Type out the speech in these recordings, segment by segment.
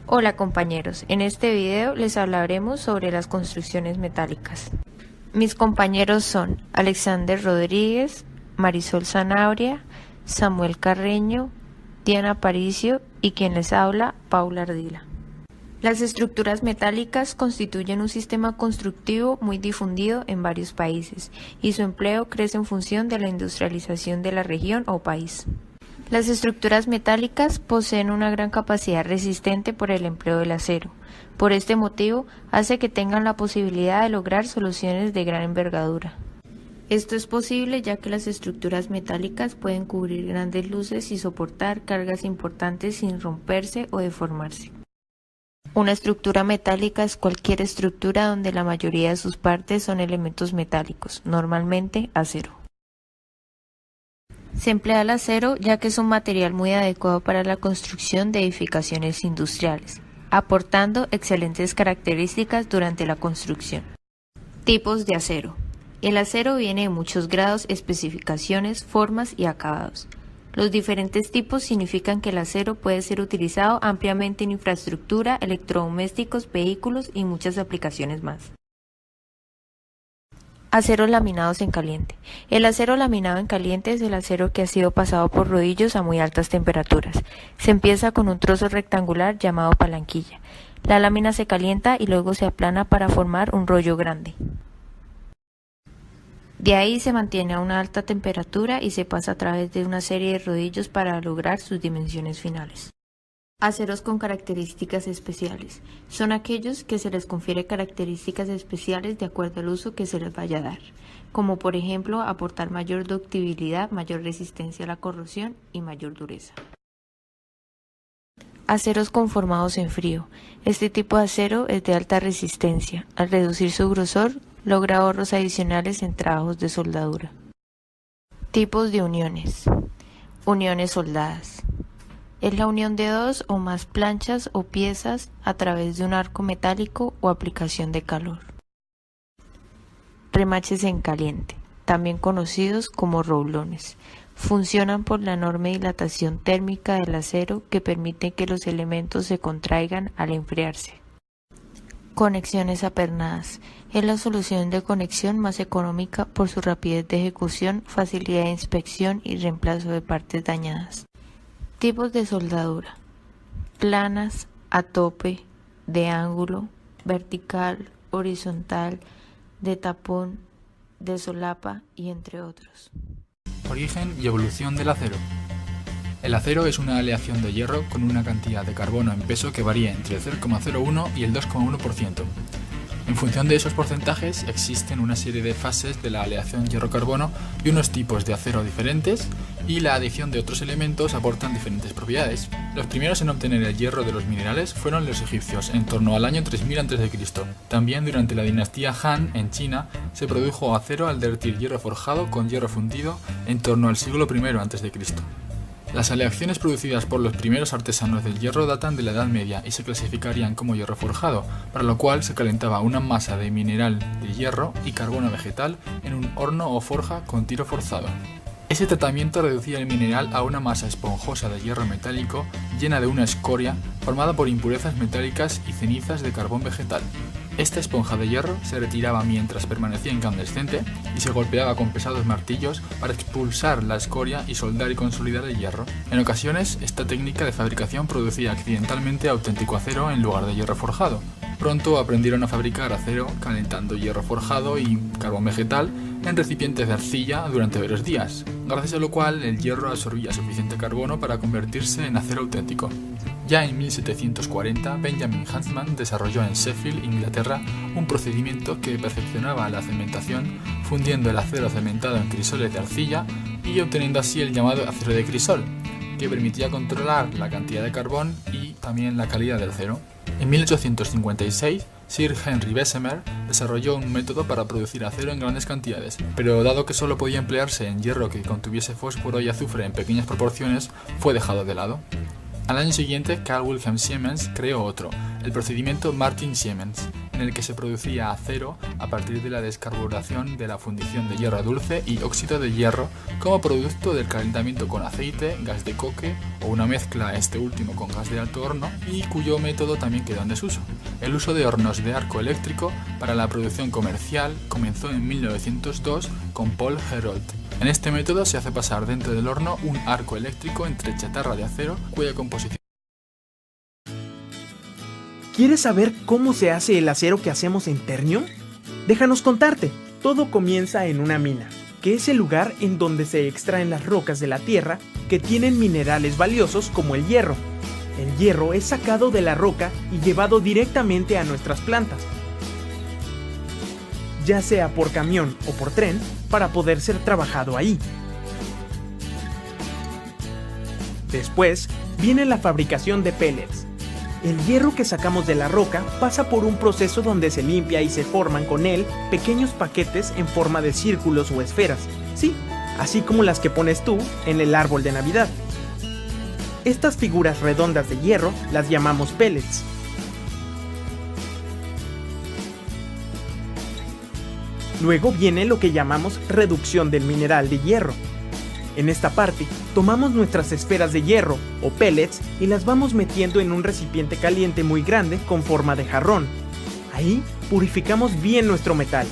Hola compañeros, en este video les hablaremos sobre las construcciones metálicas. Mis compañeros son Alexander Rodríguez, Marisol Sanabria, Samuel Carreño, Diana Aparicio y quien les habla, Paula Ardila. Las estructuras metálicas constituyen un sistema constructivo muy difundido en varios países y su empleo crece en función de la industrialización de la región o país. Las estructuras metálicas poseen una gran capacidad resistente por el empleo del acero. Por este motivo, hace que tengan la posibilidad de lograr soluciones de gran envergadura. Esto es posible ya que las estructuras metálicas pueden cubrir grandes luces y soportar cargas importantes sin romperse o deformarse. Una estructura metálica es cualquier estructura donde la mayoría de sus partes son elementos metálicos, normalmente acero. Se emplea el acero ya que es un material muy adecuado para la construcción de edificaciones industriales, aportando excelentes características durante la construcción. Tipos de acero. El acero viene de muchos grados, especificaciones, formas y acabados. Los diferentes tipos significan que el acero puede ser utilizado ampliamente en infraestructura, electrodomésticos, vehículos y muchas aplicaciones más. Aceros laminados en caliente. El acero laminado en caliente es el acero que ha sido pasado por rodillos a muy altas temperaturas. Se empieza con un trozo rectangular llamado palanquilla. La lámina se calienta y luego se aplana para formar un rollo grande. De ahí se mantiene a una alta temperatura y se pasa a través de una serie de rodillos para lograr sus dimensiones finales. Aceros con características especiales. Son aquellos que se les confiere características especiales de acuerdo al uso que se les vaya a dar, como por ejemplo aportar mayor ductibilidad, mayor resistencia a la corrosión y mayor dureza. Aceros conformados en frío. Este tipo de acero es de alta resistencia. Al reducir su grosor, logra ahorros adicionales en trabajos de soldadura. Tipos de uniones. Uniones soldadas. Es la unión de dos o más planchas o piezas a través de un arco metálico o aplicación de calor. Remaches en caliente, también conocidos como roulones. Funcionan por la enorme dilatación térmica del acero que permite que los elementos se contraigan al enfriarse. Conexiones apernadas. Es la solución de conexión más económica por su rapidez de ejecución, facilidad de inspección y reemplazo de partes dañadas. Tipos de soldadura. Planas, a tope, de ángulo, vertical, horizontal, de tapón, de solapa y entre otros. Origen y evolución del acero. El acero es una aleación de hierro con una cantidad de carbono en peso que varía entre el 0,01 y el 2,1%. En función de esos porcentajes existen una serie de fases de la aleación hierro-carbono y unos tipos de acero diferentes, y la adición de otros elementos aportan diferentes propiedades. Los primeros en obtener el hierro de los minerales fueron los egipcios en torno al año 3000 a.C. También durante la dinastía Han en China se produjo acero al derretir hierro forjado con hierro fundido en torno al siglo I a.C. Las aleaciones producidas por los primeros artesanos del hierro datan de la Edad Media y se clasificarían como hierro forjado, para lo cual se calentaba una masa de mineral de hierro y carbono vegetal en un horno o forja con tiro forzado. Ese tratamiento reducía el mineral a una masa esponjosa de hierro metálico llena de una escoria formada por impurezas metálicas y cenizas de carbón vegetal. Esta esponja de hierro se retiraba mientras permanecía incandescente y se golpeaba con pesados martillos para expulsar la escoria y soldar y consolidar el hierro. En ocasiones, esta técnica de fabricación producía accidentalmente auténtico acero en lugar de hierro forjado. Pronto aprendieron a fabricar acero calentando hierro forjado y carbón vegetal en recipientes de arcilla durante varios días, gracias a lo cual el hierro absorbía suficiente carbono para convertirse en acero auténtico. Ya en 1740, Benjamin Huntsman desarrolló en Sheffield, Inglaterra, un procedimiento que perfeccionaba la cementación, fundiendo el acero cementado en crisoles de arcilla y obteniendo así el llamado acero de crisol, que permitía controlar la cantidad de carbón y también la calidad del acero. En 1856, Sir Henry Bessemer desarrolló un método para producir acero en grandes cantidades, pero dado que solo podía emplearse en hierro que contuviese fósforo y azufre en pequeñas proporciones, fue dejado de lado. Al año siguiente, Carl Wilhelm Siemens creó otro, el procedimiento Martin-Siemens, en el que se producía acero a partir de la descarburación de la fundición de hierro dulce y óxido de hierro como producto del calentamiento con aceite, gas de coque o una mezcla este último con gas de alto horno, y cuyo método también quedó en desuso. El uso de hornos de arco eléctrico para la producción comercial comenzó en 1902 con Paul Herold. En este método se hace pasar dentro del horno un arco eléctrico entre chatarra de acero cuya composición. ¿Quieres saber cómo se hace el acero que hacemos en Ternium? Déjanos contarte. Todo comienza en una mina, que es el lugar en donde se extraen las rocas de la tierra que tienen minerales valiosos como el hierro. El hierro es sacado de la roca y llevado directamente a nuestras plantas, ya sea por camión o por tren, para poder ser trabajado ahí. Después viene la fabricación de pellets. El hierro que sacamos de la roca pasa por un proceso donde se limpia y se forman con él pequeños paquetes en forma de círculos o esferas. Sí, así como las que pones tú en el árbol de Navidad. Estas figuras redondas de hierro las llamamos pellets. Luego viene lo que llamamos reducción del mineral de hierro. En esta parte, tomamos nuestras esferas de hierro, o pellets, y las vamos metiendo en un recipiente caliente muy grande con forma de jarrón. Ahí purificamos bien nuestro metal.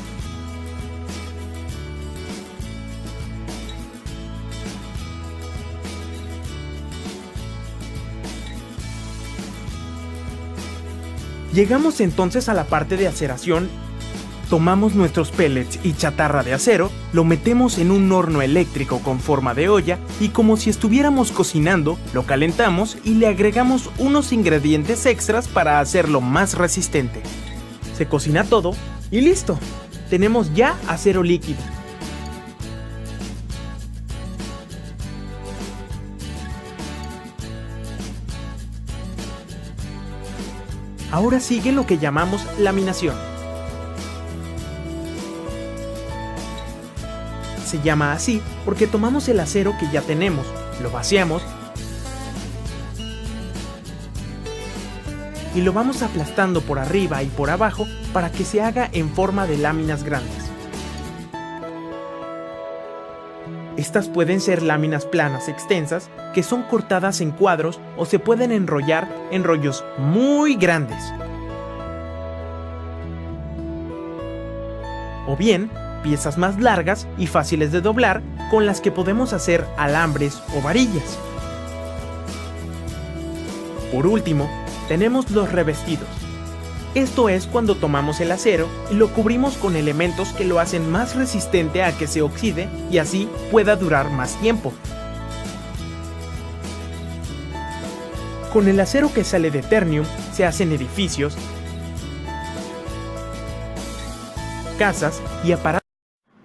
Llegamos entonces a la parte de aceración. Tomamos nuestros pellets y chatarra de acero, lo metemos en un horno eléctrico con forma de olla y como si estuviéramos cocinando, lo calentamos y le agregamos unos ingredientes extras para hacerlo más resistente. Se cocina todo y listo. Tenemos ya acero líquido. Ahora sigue lo que llamamos laminación. Se llama así porque tomamos el acero que ya tenemos, lo vaciamos y lo vamos aplastando por arriba y por abajo para que se haga en forma de láminas grandes. Estas pueden ser láminas planas extensas que son cortadas en cuadros o se pueden enrollar en rollos muy grandes. O bien, piezas más largas y fáciles de doblar con las que podemos hacer alambres o varillas. Por último, tenemos los revestidos. Esto es cuando tomamos el acero y lo cubrimos con elementos que lo hacen más resistente a que se oxide y así pueda durar más tiempo. Con el acero que sale de Ternium se hacen edificios, casas y aparatos.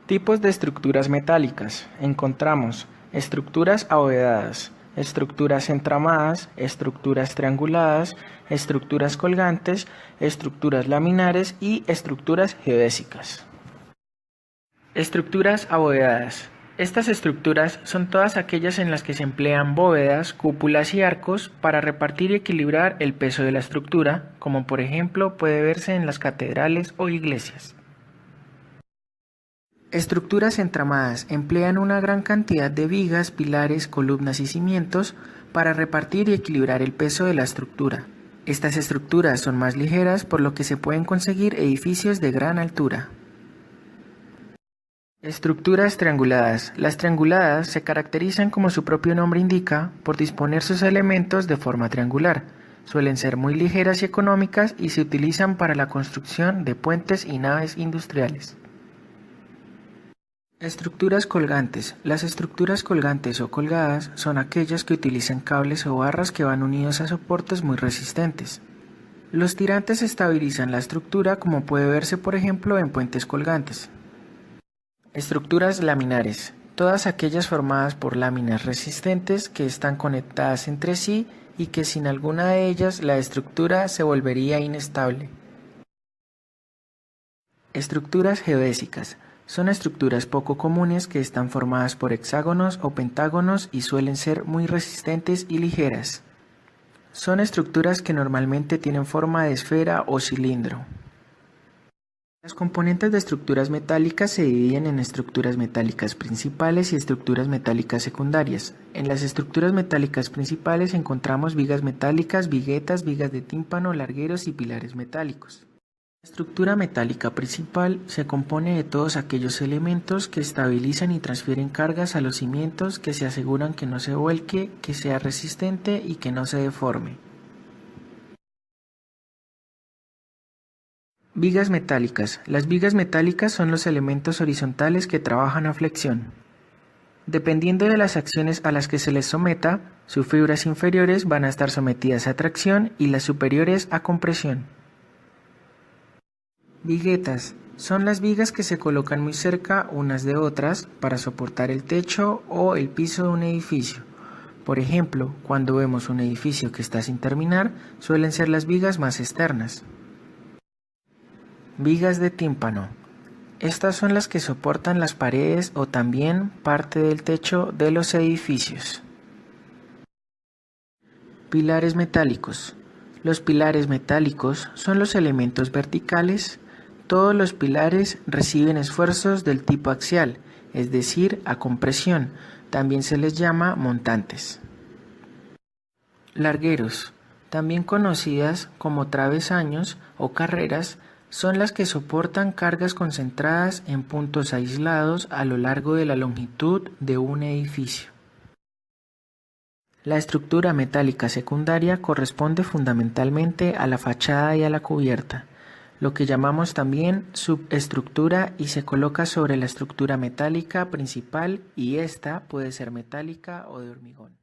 Tipos de estructuras metálicas. Encontramos estructuras abovedadas, estructuras entramadas, estructuras trianguladas, estructuras colgantes, estructuras laminares y estructuras geodésicas. Estructuras abovedadas. Estas estructuras son todas aquellas en las que se emplean bóvedas, cúpulas y arcos para repartir y equilibrar el peso de la estructura, como por ejemplo puede verse en las catedrales o iglesias. Estructuras entramadas emplean una gran cantidad de vigas, pilares, columnas y cimientos para repartir y equilibrar el peso de la estructura. Estas estructuras son más ligeras, por lo que se pueden conseguir edificios de gran altura. Estructuras trianguladas. Las trianguladas se caracterizan, como su propio nombre indica, por disponer sus elementos de forma triangular. Suelen ser muy ligeras y económicas y se utilizan para la construcción de puentes y naves industriales. Estructuras colgantes. Las estructuras colgantes o colgadas son aquellas que utilizan cables o barras que van unidos a soportes muy resistentes. Los tirantes estabilizan la estructura, como puede verse por ejemplo en puentes colgantes. Estructuras laminares. Todas aquellas formadas por láminas resistentes que están conectadas entre sí y que sin alguna de ellas la estructura se volvería inestable. Estructuras geodésicas. Son estructuras poco comunes que están formadas por hexágonos o pentágonos y suelen ser muy resistentes y ligeras. Son estructuras que normalmente tienen forma de esfera o cilindro. Los componentes de estructuras metálicas se dividen en estructuras metálicas principales y estructuras metálicas secundarias. En las estructuras metálicas principales encontramos vigas metálicas, viguetas, vigas de tímpano, largueros y pilares metálicos. La estructura metálica principal se compone de todos aquellos elementos que estabilizan y transfieren cargas a los cimientos, que se aseguran que no se vuelque, que sea resistente y que no se deforme. Vigas metálicas. Las vigas metálicas son los elementos horizontales que trabajan a flexión. Dependiendo de las acciones a las que se les someta, sus fibras inferiores van a estar sometidas a tracción y las superiores a compresión. Viguetas. Son las vigas que se colocan muy cerca unas de otras para soportar el techo o el piso de un edificio. Por ejemplo, cuando vemos un edificio que está sin terminar, suelen ser las vigas más externas. Vigas de tímpano. Estas son las que soportan las paredes o también parte del techo de los edificios. Pilares metálicos. Los pilares metálicos son los elementos verticales. Todos los pilares reciben esfuerzos del tipo axial, es decir, a compresión. También se les llama montantes. Largueros, también conocidas como travesaños o carreras, son las que soportan cargas concentradas en puntos aislados a lo largo de la longitud de un edificio. La estructura metálica secundaria corresponde fundamentalmente a la fachada y a la cubierta, lo que llamamos también subestructura, y se coloca sobre la estructura metálica principal, y esta puede ser metálica o de hormigón.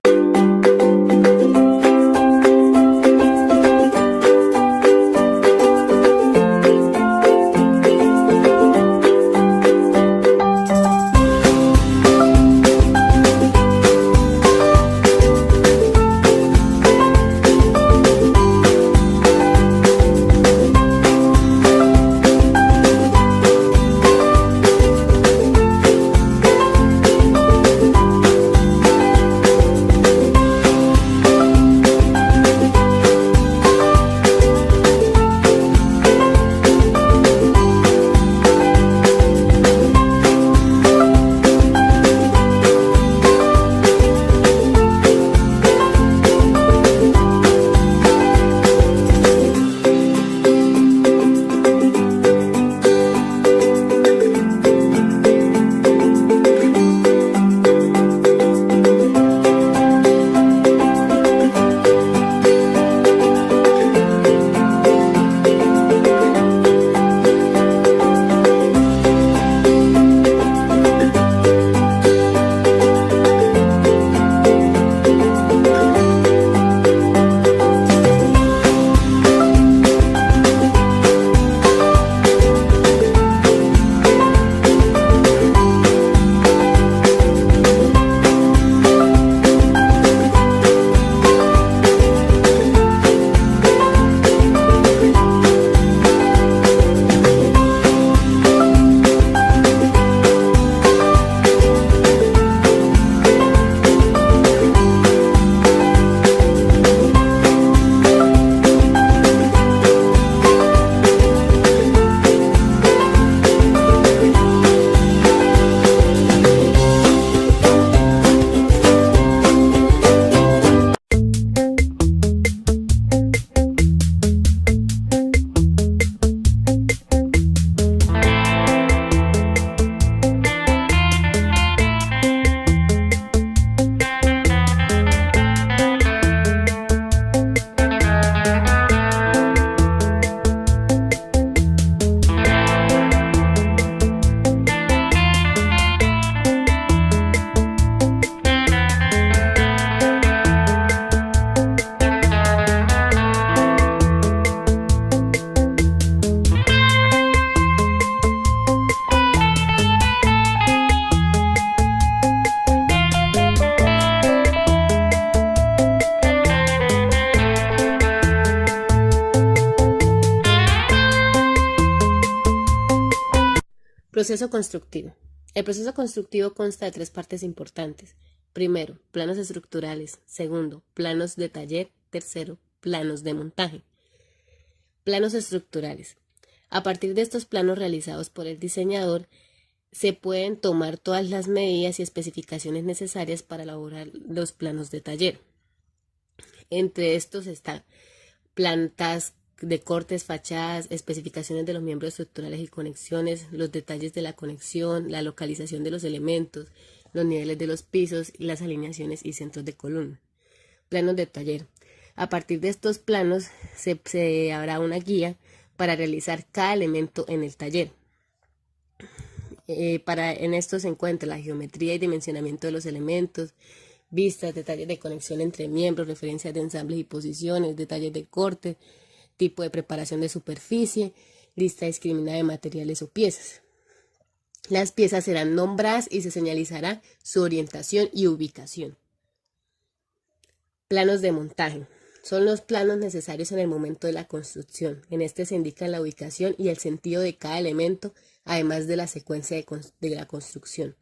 Proceso constructivo. El proceso constructivo consta de tres partes importantes. Primero, planos estructurales. Segundo, planos de taller. Tercero, planos de montaje. Planos estructurales. A partir de estos planos realizados por el diseñador, se pueden tomar todas las medidas y especificaciones necesarias para elaborar los planos de taller. Entre estos están plantas de cortes, fachadas, especificaciones de los miembros estructurales y conexiones, los detalles de la conexión, la localización de los elementos, los niveles de los pisos, las alineaciones y centros de columna. Planos de taller. A partir de estos planos se habrá una guía para realizar cada elemento en el taller. En esto se encuentra la geometría y dimensionamiento de los elementos, vistas, detalles de conexión entre miembros, referencias de ensambles y posiciones, detalles de corte, tipo de preparación de superficie, lista discriminada de materiales o piezas. Las piezas serán nombradas y se señalizará su orientación y ubicación. Planos de montaje. Son los planos necesarios en el momento de la construcción. En este se indica la ubicación y el sentido de cada elemento, además de la secuencia de la construcción.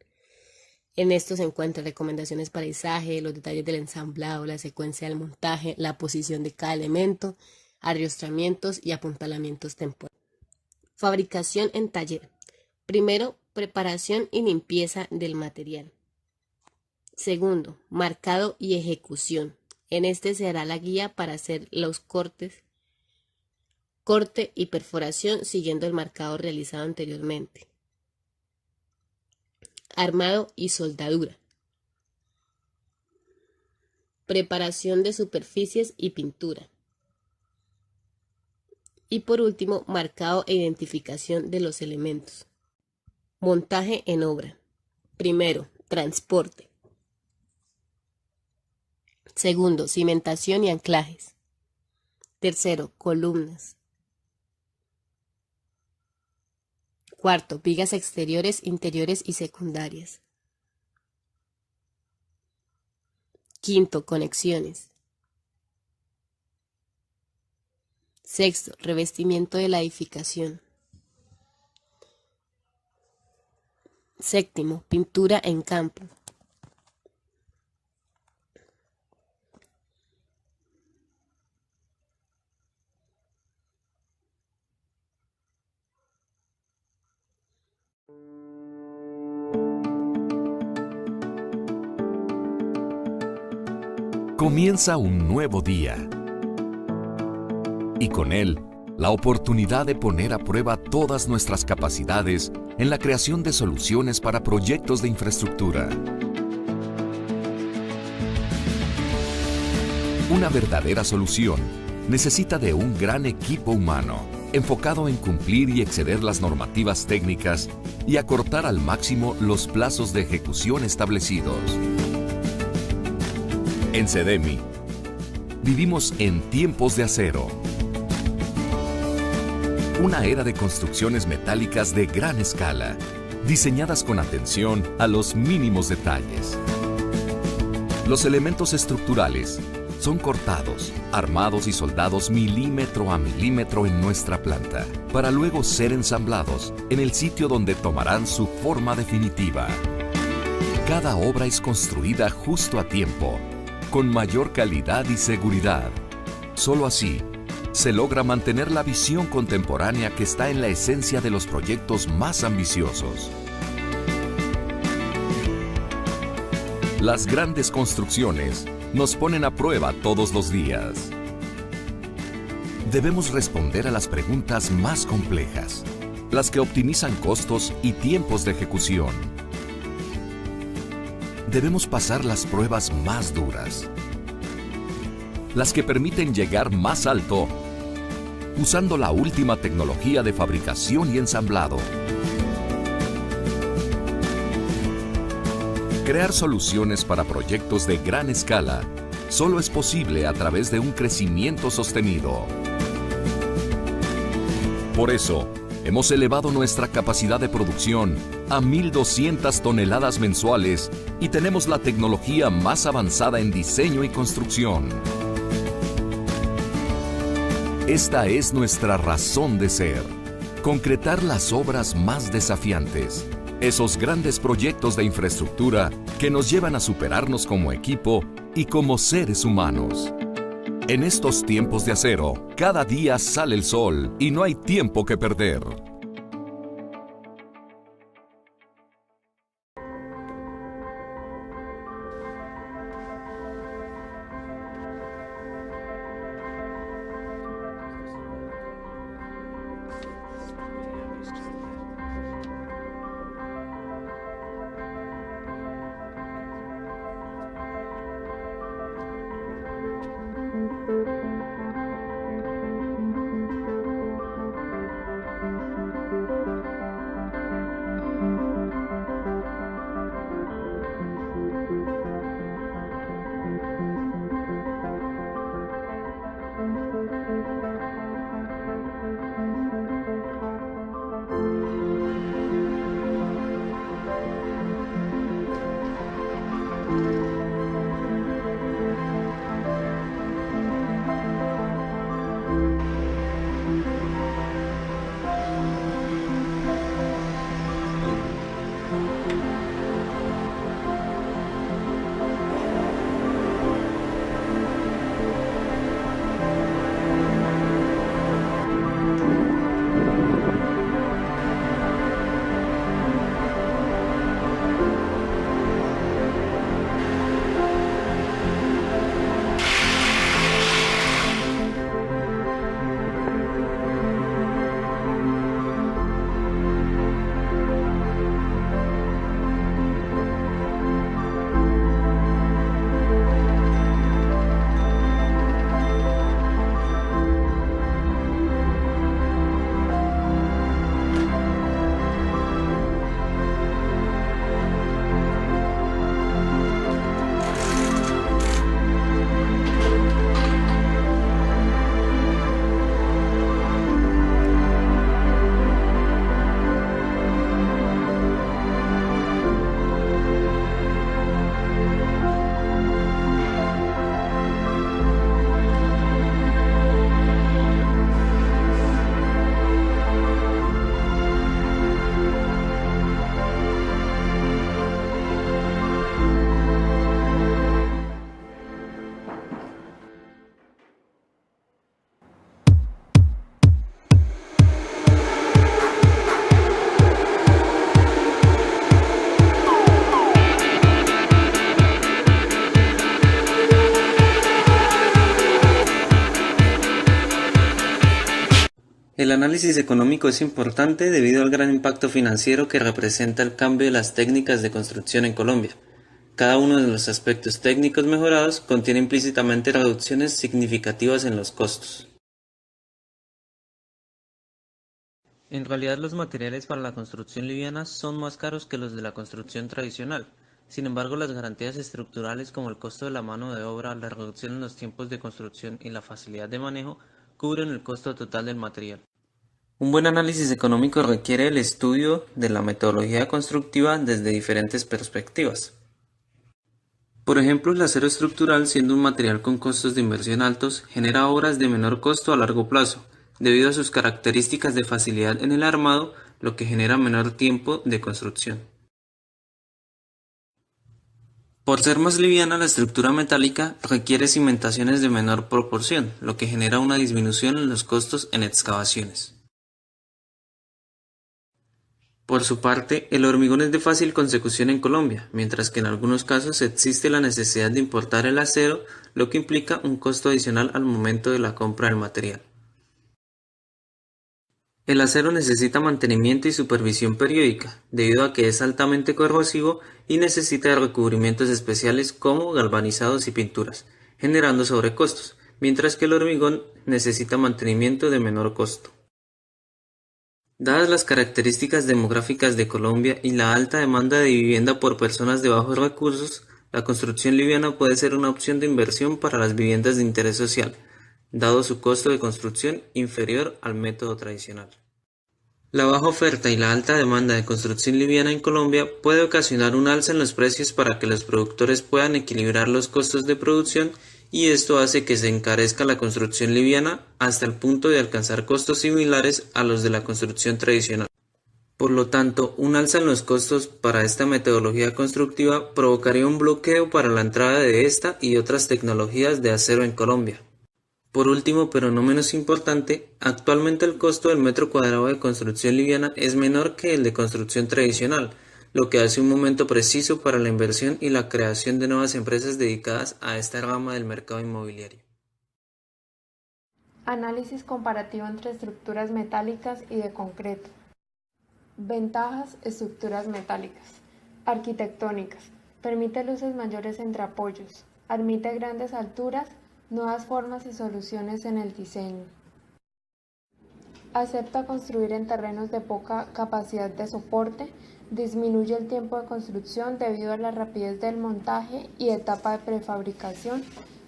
En esto se encuentran recomendaciones para izaje, los detalles del ensamblado, la secuencia del montaje, la posición de cada elemento, ariostramientos y apuntalamientos temporales. Fabricación en taller. Primero, preparación y limpieza del material. Segundo, marcado y ejecución. En este se hará la guía para hacer los corte y perforación siguiendo el marcado realizado anteriormente. Armado y soldadura. Preparación de superficies y pintura. Y por último, marcado e identificación de los elementos. Montaje en obra. Primero, transporte. Segundo, cimentación y anclajes. Tercero, columnas. Cuarto, vigas exteriores, interiores y secundarias. Quinto, conexiones. Sexto, revestimiento de la edificación. Séptimo, pintura en campo. Comienza un nuevo día. Y con él, la oportunidad de poner a prueba todas nuestras capacidades en la creación de soluciones para proyectos de infraestructura. Una verdadera solución necesita de un gran equipo humano, enfocado en cumplir y exceder las normativas técnicas y acortar al máximo los plazos de ejecución establecidos. En CEDEMI, vivimos en tiempos de acero. Una era de construcciones metálicas de gran escala, diseñadas con atención a los mínimos detalles. Los elementos estructurales son cortados, armados y soldados milímetro a milímetro en nuestra planta, para luego ser ensamblados en el sitio donde tomarán su forma definitiva. Cada obra es construida justo a tiempo, con mayor calidad y seguridad. Solo así se logra mantener la visión contemporánea que está en la esencia de los proyectos más ambiciosos. Las grandes construcciones nos ponen a prueba todos los días. Debemos responder a las preguntas más complejas, las que optimizan costos y tiempos de ejecución. Debemos pasar las pruebas más duras, las que permiten llegar más alto usando la última tecnología de fabricación y ensamblado. Crear soluciones para proyectos de gran escala solo es posible a través de un crecimiento sostenido. Por eso, hemos elevado nuestra capacidad de producción a 1.200 toneladas mensuales y tenemos la tecnología más avanzada en diseño y construcción. Esta es nuestra razón de ser: concretar las obras más desafiantes, esos grandes proyectos de infraestructura que nos llevan a superarnos como equipo y como seres humanos. En estos tiempos de acero, cada día sale el sol y no hay tiempo que perder. El análisis económico es importante debido al gran impacto financiero que representa el cambio de las técnicas de construcción en Colombia. Cada uno de los aspectos técnicos mejorados contiene implícitamente reducciones significativas en los costos. En realidad, los materiales para la construcción liviana son más caros que los de la construcción tradicional. Sin embargo, las garantías estructurales como el costo de la mano de obra, la reducción en los tiempos de construcción y la facilidad de manejo cubren el costo total del material. Un buen análisis económico requiere el estudio de la metodología constructiva desde diferentes perspectivas. Por ejemplo, el acero estructural, siendo un material con costos de inversión altos, genera obras de menor costo a largo plazo, debido a sus características de facilidad en el armado, lo que genera menor tiempo de construcción. Por ser más liviana, la estructura metálica requiere cimentaciones de menor proporción, lo que genera una disminución en los costos en excavaciones. Por su parte, el hormigón es de fácil consecución en Colombia, mientras que en algunos casos existe la necesidad de importar el acero, lo que implica un costo adicional al momento de la compra del material. El acero necesita mantenimiento y supervisión periódica, debido a que es altamente corrosivo y necesita de recubrimientos especiales como galvanizados y pinturas, generando sobrecostos, mientras que el hormigón necesita mantenimiento de menor costo. Dadas las características demográficas de Colombia y la alta demanda de vivienda por personas de bajos recursos, la construcción liviana puede ser una opción de inversión para las viviendas de interés social, dado su costo de construcción inferior al método tradicional. La baja oferta y la alta demanda de construcción liviana en Colombia puede ocasionar un alza en los precios para que los productores puedan equilibrar los costos de producción, y esto hace que se encarezca la construcción liviana hasta el punto de alcanzar costos similares a los de la construcción tradicional. Por lo tanto, un alza en los costos para esta metodología constructiva provocaría un bloqueo para la entrada de esta y otras tecnologías de acero en Colombia. Por último, pero no menos importante, actualmente el costo del metro cuadrado de construcción liviana es menor que el de construcción tradicional, lo que hace un momento preciso para la inversión y la creación de nuevas empresas dedicadas a esta rama del mercado inmobiliario. Análisis comparativo entre estructuras metálicas y de concreto. Ventajas: estructuras metálicas. Arquitectónicas. Permite luces mayores entre apoyos. Admite grandes alturas, nuevas formas y soluciones en el diseño. Acepta construir en terrenos de poca capacidad de soporte. Disminuye el tiempo de construcción debido a la rapidez del montaje y etapa de prefabricación.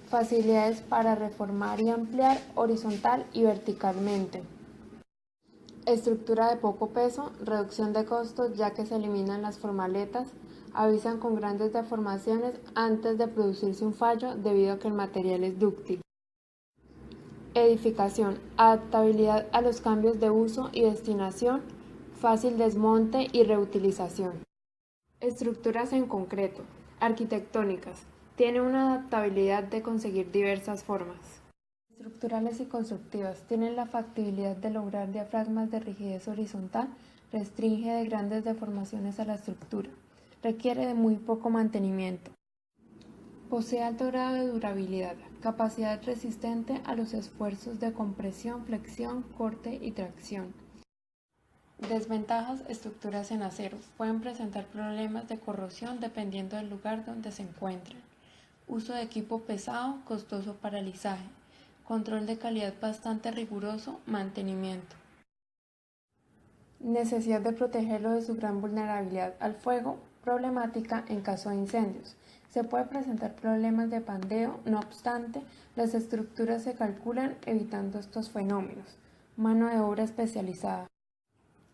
Facilidades para reformar y ampliar horizontal y verticalmente. Estructura de poco peso, reducción de costos ya que se eliminan las formaletas, avisan con grandes deformaciones antes de producirse un fallo debido a que el material es dúctil. Edificación, adaptabilidad a los cambios de uso y destinación, fácil desmonte y reutilización. Estructuras en concreto, arquitectónicas, tiene una adaptabilidad de conseguir diversas formas. Estructurales y constructivas, tienen la factibilidad de lograr diafragmas de rigidez horizontal, restringe de grandes deformaciones a la estructura, requiere de muy poco mantenimiento. Posee alto grado de durabilidad, capacidad resistente a los esfuerzos de compresión, flexión, corte y tracción. Desventajas: estructuras en acero, pueden presentar problemas de corrosión dependiendo del lugar donde se encuentren. Uso de equipo pesado, costoso para alisaje. Control de calidad bastante riguroso, mantenimiento. Necesidad de protegerlo de su gran vulnerabilidad al fuego, problemática en caso de incendios. Se puede presentar problemas de pandeo, no obstante, las estructuras se calculan evitando estos fenómenos. Mano de obra especializada.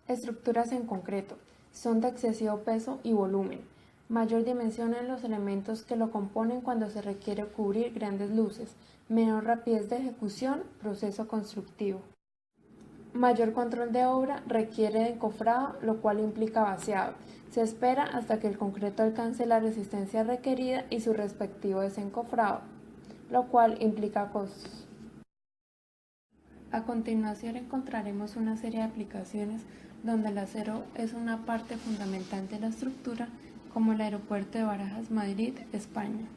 Estructuras en concreto, son de excesivo peso y volumen. Mayor dimensión en los elementos que lo componen cuando se requiere cubrir grandes luces, menor rapidez de ejecución, proceso constructivo. Mayor control de obra, requiere de encofrado, lo cual implica vaciado. Se espera hasta que el concreto alcance la resistencia requerida y su respectivo desencofrado, lo cual implica costos. A continuación encontraremos una serie de aplicaciones donde el acero es una parte fundamental de la estructura, como el aeropuerto de Barajas, Madrid, España.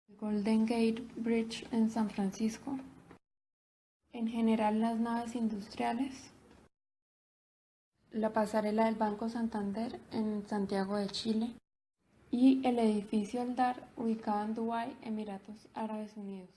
El Golden Gate Bridge en San Francisco. En general, las naves industriales. La pasarela del Banco Santander en Santiago de Chile. Y el edificio El Dar, ubicado en Dubái, Emiratos Árabes Unidos.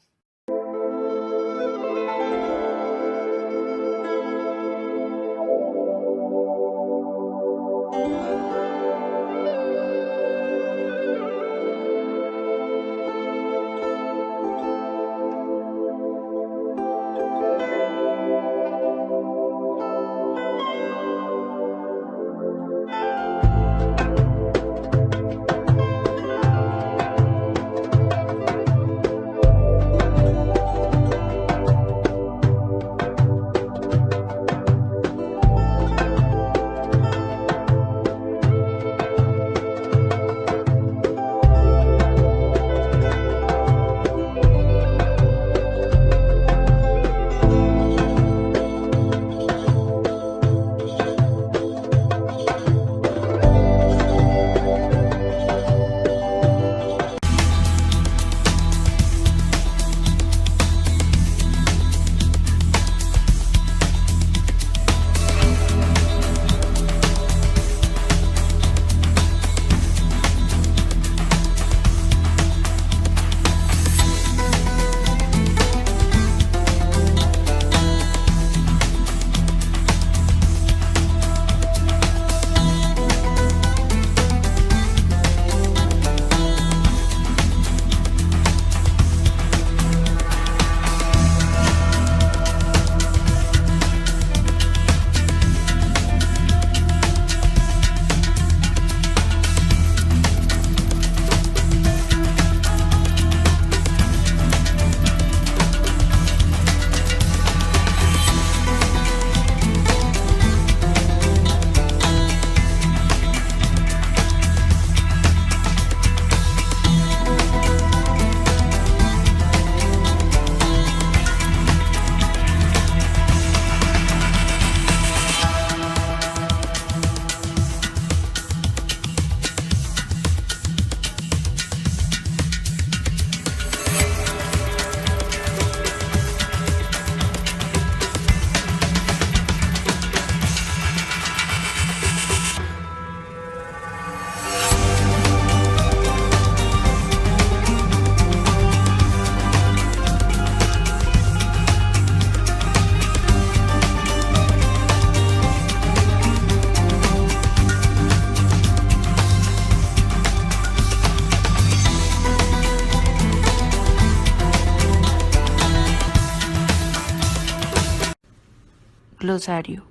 Glosario.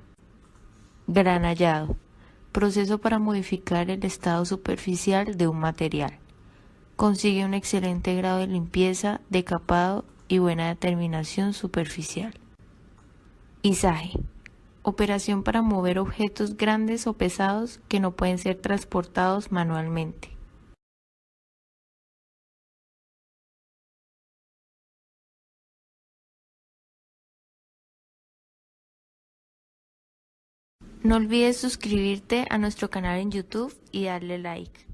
Granallado. Proceso para modificar el estado superficial de un material. Consigue un excelente grado de limpieza, decapado y buena determinación superficial. Izaje. Operación para mover objetos grandes o pesados que no pueden ser transportados manualmente. No olvides suscribirte a nuestro canal en YouTube y darle like.